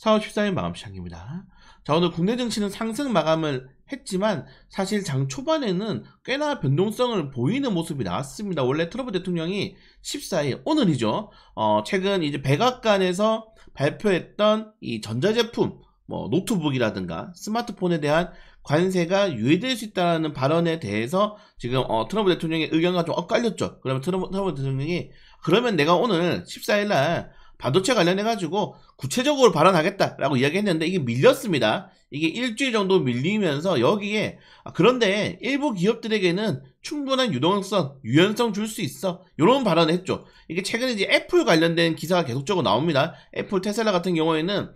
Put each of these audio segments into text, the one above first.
4월 14일 마감 시장입니다. 자, 오늘 국내 증시는 상승 마감을 했지만 사실 장 초반에는 꽤나 변동성을 보이는 모습이 나왔습니다. 원래 트럼프 대통령이 14일, 오늘이죠. 최근 이제 백악관에서 발표했던 이 전자제품, 뭐 노트북이라든가 스마트폰에 대한 관세가 유예될 수 있다는 발언에 대해서 지금 트럼프 대통령의 의견과 좀 엇갈렸죠. 그러면 트럼프 대통령이 그러면 내가 오늘 14일날 반도체 관련해가지고 구체적으로 발언하겠다라고 이야기했는데 이게 밀렸습니다. 이게 일주일 정도 밀리면서 여기에 그런데 일부 기업들에게는 충분한 유연성 줄 수 있어, 이런 발언을 했죠. 이게 최근에 이제 애플 관련된 기사가 계속적으로 나옵니다. 애플, 테슬라 같은 경우에는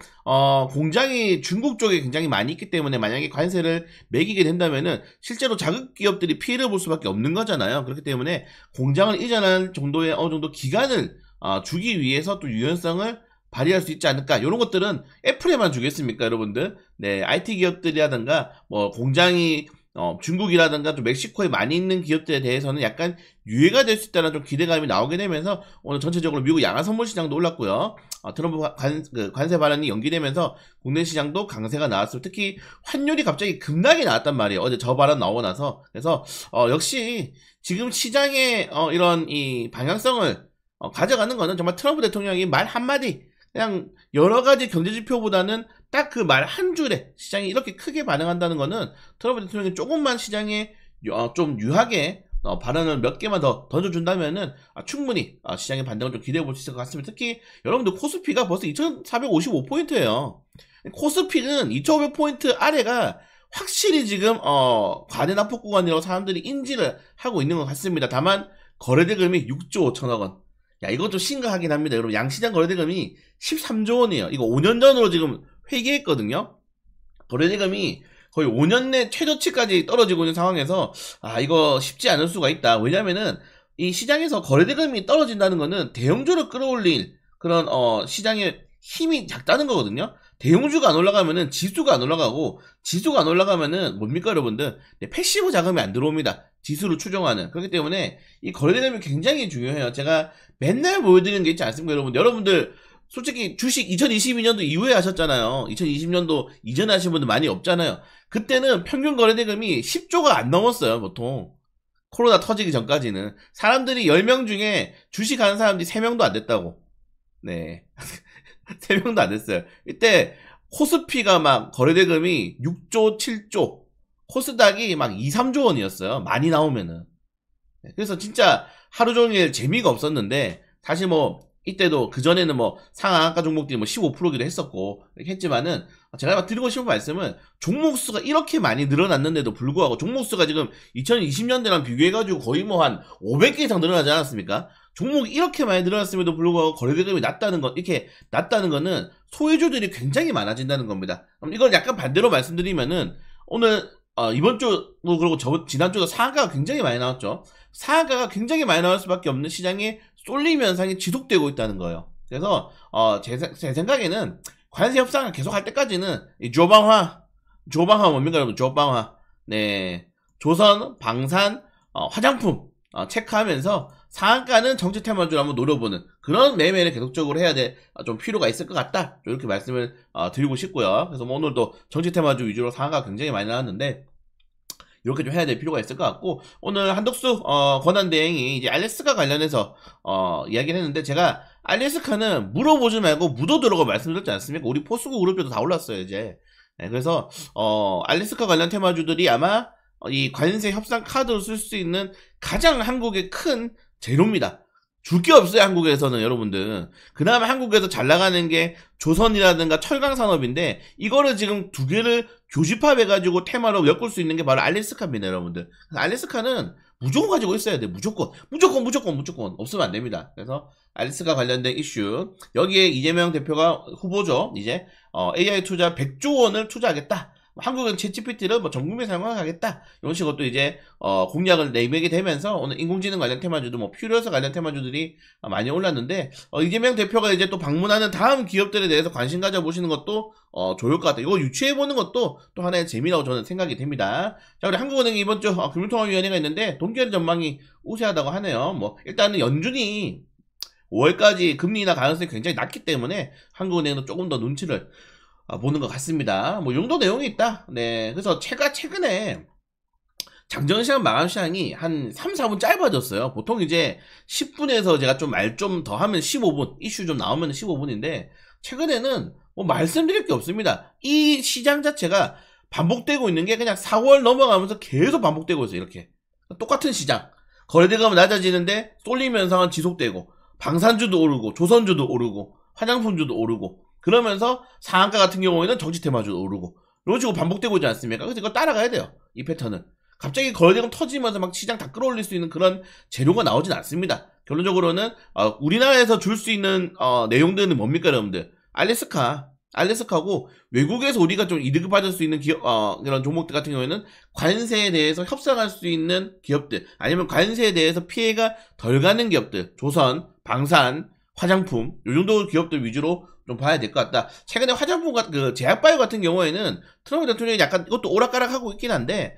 공장이 중국 쪽에 굉장히 많이 있기 때문에 만약에 관세를 매기게 된다면은 실제로 자국 기업들이 피해를 볼 수밖에 없는 거잖아요. 그렇기 때문에 공장을 이전할 정도의 어느 정도 기간을 주기 위해서 또 유연성을 발휘할 수 있지 않을까. 이런 것들은 애플에만 주겠습니까, 여러분들? 네, IT 기업들이라든가 뭐 공장이 중국이라든가 좀 멕시코에 많이 있는 기업들에 대해서는 약간 유예가 될 수 있다는 좀 기대감이 나오게 되면서 오늘 전체적으로 미국 양화 선물 시장도 올랐고요. 트럼프 관세 발언이 연기되면서 국내 시장도 강세가 나왔습니다. 특히 환율이 갑자기 급락이 나왔단 말이에요. 어제 저 발언 나오고 나서. 그래서 역시 지금 시장의 이런 이 방향성을 가져가는 거는 정말 트럼프 대통령이 말 한마디, 그냥 여러 가지 경제 지표보다는 딱 그 말 한 줄에 시장이 이렇게 크게 반응한다는 거는 트럼프 대통령이 조금만 시장에 좀 유하게 발언을 몇 개만 더 던져준다면은 충분히 시장의 반등을 좀 기대해 볼 수 있을 것 같습니다. 특히 여러분들 코스피가 벌써 2455포인트예요. 코스피는 2500포인트 아래가 확실히 지금 과대납폭 구간이라고 사람들이 인지를 하고 있는 것 같습니다. 다만 거래대금이 6조 5천억 원. 야, 이거 좀 심각하긴 합니다. 여러분, 양시장 거래대금이 13조 원이에요. 이거 5년 전으로 지금 회귀했거든요. 거래대금이 거의 5년 내 최저치까지 떨어지고 있는 상황에서 이거 쉽지 않을 수가 있다. 왜냐면은 이 시장에서 거래대금이 떨어진다는 거는 대형주를 끌어올릴 그런 시장의 힘이 작다는 거거든요. 대형주가 안 올라가면은 지수가 안 올라가고, 지수가 안 올라가면은 뭡니까 여러분들? 패시브 자금이 안 들어옵니다. 지수를 추종하는. 그렇기 때문에 이 거래대금이 굉장히 중요해요. 제가 맨날 보여드리는 게 있지 않습니까 여러분들? 여러분들 솔직히 주식 2022년도 이후에 하셨잖아요. 2020년도 이전에 하신 분들 많이 없잖아요. 그때는 평균 거래대금이 10조가 안 넘었어요, 보통. 코로나 터지기 전까지는. 사람들이 10명 중에 주식하는 사람들이 3명도 안 됐다고. 네. 3명도 안 됐어요. 이때 코스피가 막 거래대금이 6조, 7조, 코스닥이 막 2, 3조 원이었어요. 많이 나오면은. 그래서 진짜 하루 종일 재미가 없었는데, 사실 뭐 이때도 그전에는 뭐 상한가 종목들이 뭐 15%기도 했었고 이렇게 했지만은, 제가 드리고 싶은 말씀은 종목 수가 이렇게 많이 늘어났는데도 불구하고 종목 수가 지금 2020년대랑 비교해가지고 거의 뭐 한 500개 이상 늘어나지 않았습니까? 종목이 이렇게 많이 늘어났음에도 불구하고 거래대금이 낮다는 것, 이렇게 낮다는 거는 소외주들이 굉장히 많아진다는 겁니다. 그럼 이걸 약간 반대로 말씀드리면은, 오늘 이번 주도 그리고 지난주도 상한가가 굉장히 많이 나왔죠. 상한가가 굉장히 많이 나올 수밖에 없는 시장에 쏠림 현상이 지속되고 있다는 거예요. 그래서 제 생각에는 관세 협상을 계속할 때까지는 이 조방화 뭡니까 여러분? 조방화. 네, 조선, 방산, 화장품 체크하면서 상한가는 정책 테마주를 한번 노려보는 그런 매매를 계속적으로 해야 될 좀 필요가 있을 것 같다. 이렇게 말씀을 드리고 싶고요. 그래서 뭐 오늘도 정책 테마주 위주로 상한가 굉장히 많이 나왔는데 이렇게 좀 해야 될 필요가 있을 것 같고, 오늘 한덕수 권한대행이 이제 알래스카 관련해서 이야기를 했는데, 제가 알래스카는 물어보지 말고 묻어들어고 말씀드렸지 않습니까? 우리 포스코 그룹에도 다 올랐어요 이제. 네, 그래서 알래스카 관련 테마주들이 아마 이 관세 협상 카드로 쓸 수 있는 가장 한국의 큰 재료입니다. 줄 게 없어요 한국에서는. 여러분들, 그나마 한국에서 잘 나가는 게 조선이라든가 철강 산업인데, 이거를 지금 두 개를 교집합해가지고 테마로 엮을 수 있는 게 바로 알래스카입니다 여러분들. 알래스카는 무조건 가지고 있어야 돼. 무조건 없으면 안 됩니다. 그래서 알래스카 관련된 이슈, 여기에 이재명 대표가 후보죠. 이제 AI 투자 100조 원을 투자하겠다, 한국은 챗GPT를 뭐 전국민에 사용하겠다, 이런 식으로 또 이제 공약을 내밀게 되면서 오늘 인공지능 관련 테마주도 뭐 퓨리어스 관련 테마주들이 많이 올랐는데, 이재명 대표가 이제 또 방문하는 다음 기업들에 대해서 관심 가져보시는 것도 좋을 것 같아요. 이거 유추해보는 것도 또 하나의 재미라고 저는 생각이 됩니다. 자, 우리 한국은행이 이번 주 금융통화위원회가 있는데 동결 전망이 우세하다고 하네요. 뭐 일단은 연준이 5월까지 금리 인하 가능성이 굉장히 낮기 때문에 한국은행도 조금 더 눈치를 보는 것 같습니다. 뭐, 이 정도 내용이 있다. 네. 그래서 최근에 장정시장 마감 시간이 한 3, 4분 짧아졌어요. 보통 이제 10분에서 제가 좀 말 좀 더 하면 15분, 이슈 좀 나오면 15분인데, 최근에는 뭐 말씀드릴 게 없습니다. 이 시장 자체가 반복되고 있는 게 그냥 4월 넘어가면서 계속 반복되고 있어요. 이렇게. 똑같은 시장. 거래대금은 낮아지는데 쏠림 현상은 지속되고, 방산주도 오르고, 조선주도 오르고, 화장품주도 오르고, 그러면서 상한가 같은 경우에는 정치테마주도 오르고, 이런 식으로 반복되고 있지 않습니까? 그래서 이거 따라가야 돼요. 이 패턴은. 갑자기 거래대금 터지면서 막 시장 다 끌어올릴 수 있는 그런 재료가 나오진 않습니다. 결론적으로는 우리나라에서 줄 수 있는 내용들은 뭡니까, 여러분들? 알래스카고 외국에서 우리가 좀 이득을 받을 수 있는 기업, 이런 종목들 같은 경우에는 관세에 대해서 협상할 수 있는 기업들, 아니면 관세에 대해서 피해가 덜 가는 기업들, 조선, 방산, 화장품, 요 정도 기업들 위주로 좀 봐야 될 것 같다. 최근에 화장품 같은, 제약바이오 같은 경우에는 트럼프 대통령이 약간 이것도 오락가락하고 있긴 한데,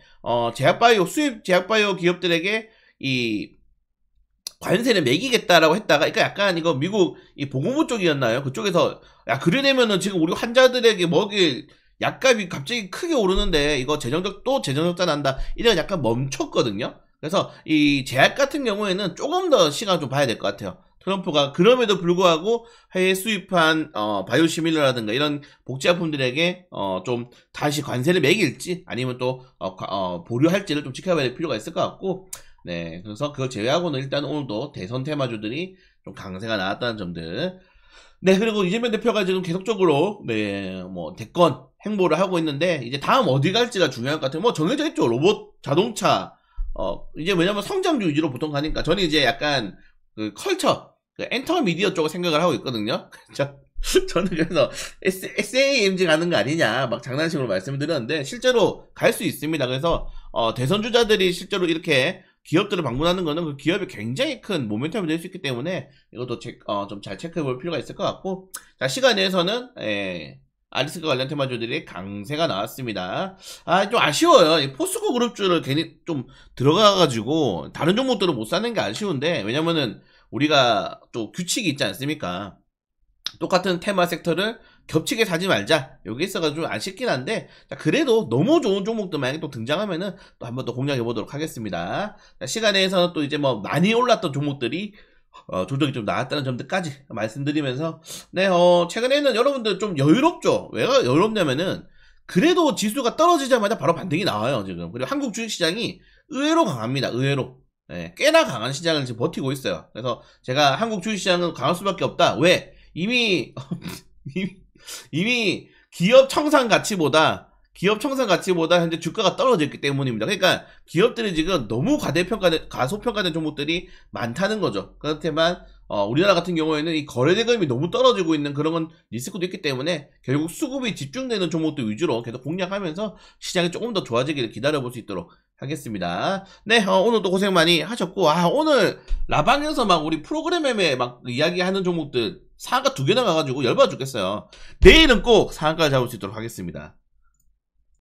수입 제약바이오 기업들에게 이 관세를 매기겠다라고 했다가, 그러니까 약간 이거 미국 이 보건부 쪽이었나요? 그쪽에서, 야, 그러려면은 지금 우리 환자들에게 먹일 약값이 갑자기 크게 오르는데, 이거 재정적자 난다. 이래가 약간 멈췄거든요? 그래서 이 제약 같은 경우에는 조금 더 시간 좀 봐야 될 것 같아요. 트럼프가 그럼에도 불구하고 해외 수입한 바이오시밀러라든가 이런 복제약품들에게 좀 다시 관세를 매길지 아니면 또 보류할지를 좀 지켜봐야 될 필요가 있을 것 같고, 네, 그래서 그걸 제외하고는 일단 오늘도 대선 테마주들이 좀 강세가 나왔다는 점들. 네, 그리고 이재명 대표가 지금 계속적으로 뭐 대권 행보를 하고 있는데, 이제 다음 어디 갈지가 중요할 것 같아요. 뭐 정해져 있죠. 로봇, 자동차. 이제 왜냐면 성장주 위주로 보통 가니까, 저는 이제 약간 그 컬처, 그 엔터 미디어 쪽을 생각을 하고 있거든요. 저는 그래서 SAMG 가는 거 아니냐 막 장난식으로 말씀을 드렸는데, 실제로 갈 수 있습니다. 그래서 대선 주자들이 실제로 이렇게 기업들을 방문하는 거는 그 기업이 굉장히 큰 모멘텀이 될 수 있기 때문에 이것도 좀 잘 체크해 볼 필요가 있을 것 같고, 자, 시간 내에서는 아리스카 관련 테마주들이 강세가 나왔습니다. 좀 아쉬워요. 이 포스코 그룹주를 괜히 좀 들어가가지고 다른 종목들은 못 사는 게 아쉬운데, 왜냐면은 우리가 또 규칙이 있지 않습니까? 똑같은 테마 섹터를 겹치게 사지 말자. 여기 있어가지고 좀 아쉽긴 한데, 자, 그래도 너무 좋은 종목들 만약에 또 등장하면은 또 한번 더 공략해 보도록 하겠습니다. 자, 시간에서는 또 이제 뭐 많이 올랐던 종목들이 조정이 좀 나왔다는 점들까지 말씀드리면서, 네, 최근에는 여러분들 좀 여유롭죠? 왜 여유롭냐면은, 그래도 지수가 떨어지자마자 바로 반등이 나와요, 지금. 그리고 한국 주식시장이 의외로 강합니다, 의외로. 네, 꽤나 강한 시장을 지금 버티고 있어요. 그래서 제가 한국 주식시장은 강할 수밖에 없다. 왜? 이미 기업 청산 가치보다 현재 주가가 떨어졌기 때문입니다. 그러니까 기업들이 지금 너무 가소평가된 종목들이 많다는 거죠. 그렇지만 우리나라 같은 경우에는 이 거래대금이 너무 떨어지고 있는 그런 건 리스크도 있기 때문에 결국 수급이 집중되는 종목들 위주로 계속 공략하면서 시장이 조금 더 좋아지기를 기다려볼 수 있도록 하겠습니다. 네, 오늘도 고생 많이 하셨고, 오늘 라방에서 막 우리 프로그램 매매 막 이야기하는 종목들 상한가 2개나 가가지고 열받아 죽겠어요. 내일은 꼭 상한가 잡을 수 있도록 하겠습니다.